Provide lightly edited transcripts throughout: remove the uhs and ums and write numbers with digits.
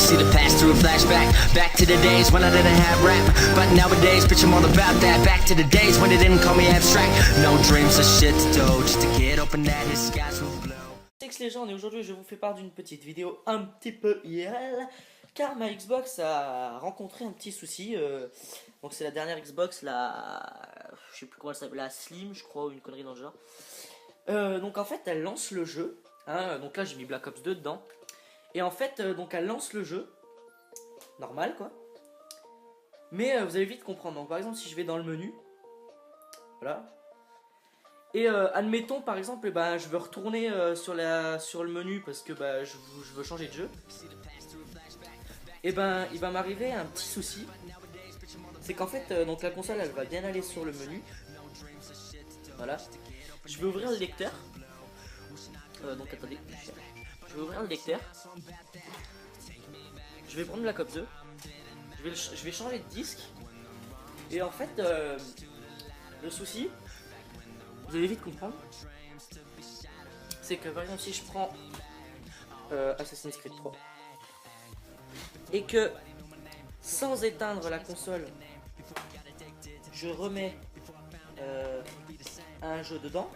See the past through a flashback. Back to the days when I didn't have rap. But nowadays, bitch, I'm all about that. Back to the days when they didn't call me abstract. No dreams of shit to do. Just a kid hoping that his skies will blow. C'est les gens, et aujourd'hui je vous fais part d'une petite vidéo un petit peu IRL, car ma Xbox a rencontré un petit souci. Donc c'est la dernière Xbox, je sais plus comment elle s'appelle, la Slim je crois, ou une connerie dans le genre. Donc en fait elle lance le jeu, hein, donc là j'ai mis Black Ops 2 dedans, et en fait donc elle lance le jeu, normal quoi, mais vous allez vite comprendre. Donc par exemple si je vais dans le menu, voilà. Et admettons par exemple, je veux retourner sur le menu parce que je veux changer de jeu. Et il va m'arriver un petit souci. C'est qu'en fait donc la console elle va bien aller sur le menu. Voilà. Je vais ouvrir le lecteur. Donc attendez. Je vais ouvrir le lecteur. Je vais prendre Black Ops 2. Je vais changer de disque. Et en fait le souci, vous allez vite comprendre, c'est que par exemple si je prends Assassin's Creed 3 et que sans éteindre la console je remets un jeu dedans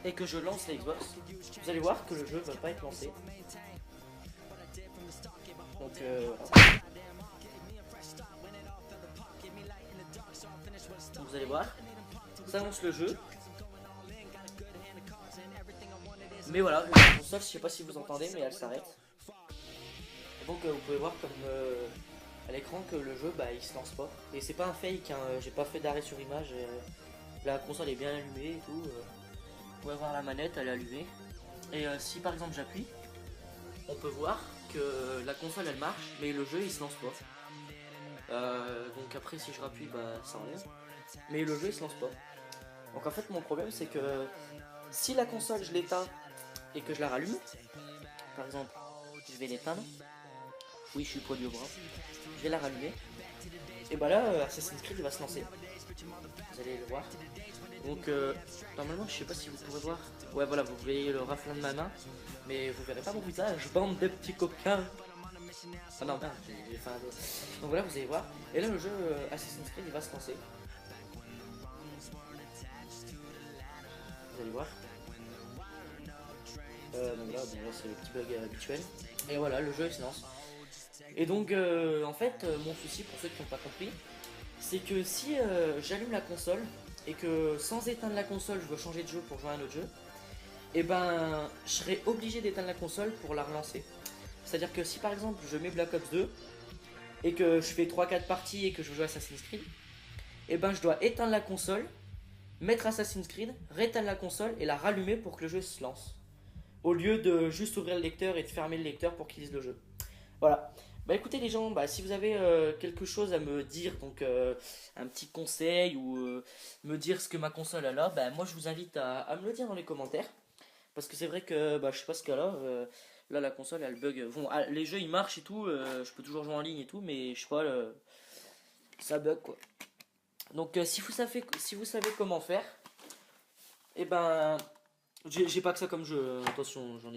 et que je lance la Xbox, vous allez voir que le jeu ne va pas être lancé. Donc voilà. Vous allez voir, ça lance le jeu. Mais voilà, la console, je sais pas si vous entendez, mais elle s'arrête. Donc vous pouvez voir comme à l'écran que le jeu il se lance pas. Et c'est pas un fake, hein, j'ai pas fait d'arrêt sur image. La console est bien allumée et tout. Vous pouvez voir la manette, elle est allumée. Et si par exemple j'appuie, on peut voir que la console elle marche, mais le jeu il se lance pas. Donc après si je rappuie, ça enlève. Mais le jeu il se lance pas. Donc en fait mon problème c'est que si la console je l'éteins et que je la rallume, par exemple je vais l'éteindre, oui je suis produit au bras, je vais la rallumer, et là Assassin's Creed il va se lancer, vous allez le voir. Donc normalement je sais pas si vous pouvez voir, ouais voilà vous voyez le raflin de ma main, mais vous verrez pas mon visage, bande de petits coquins. Ah non merde, j'ai fait un dos. Donc voilà vous allez voir, et là le jeu Assassin's Creed il va se lancer. Vous allez voir. Donc là c'est le petit bug habituel. Et voilà, le jeu il se lance. Et donc en fait mon souci pour ceux qui n'ont pas compris, c'est que si j'allume la console et que sans éteindre la console je veux changer de jeu pour jouer à un autre jeu, et je serai obligé d'éteindre la console pour la relancer. C'est à dire que si par exemple je mets Black Ops 2 et que je fais 3-4 parties et que je joue à Assassin's Creed, et je dois éteindre la console, mettre Assassin's Creed, rééteindre la console et la rallumer pour que le jeu se lance, au lieu de juste ouvrir le lecteur et de fermer le lecteur pour qu'il lise le jeu. Voilà. Écoutez les gens, si vous avez quelque chose à me dire, donc un petit conseil ou me dire ce que ma console a là, moi je vous invite à me le dire dans les commentaires. Parce que c'est vrai que je sais pas ce qu'elle a, là la console elle bug. Bon, les jeux ils marchent et tout, je peux toujours jouer en ligne et tout, mais je sais pas, ça bug quoi. Donc si vous savez comment faire, j'ai pas que ça comme jeu, attention, j'en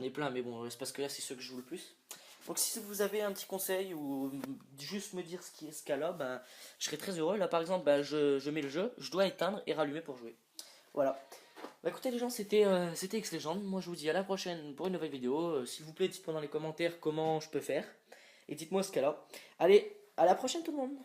ai plein, mais bon, c'est parce que là c'est ceux que je joue le plus. Donc si vous avez un petit conseil ou juste me dire ce qu'elle a, je serais très heureux. Là par exemple, je mets le jeu, je dois éteindre et rallumer pour jouer. Voilà. Écoutez les gens, c'était X-Legend. Moi je vous dis à la prochaine pour une nouvelle vidéo. S'il vous plaît, dites-moi dans les commentaires comment je peux faire. Et dites-moi ce qu'elle a. Allez, à la prochaine tout le monde.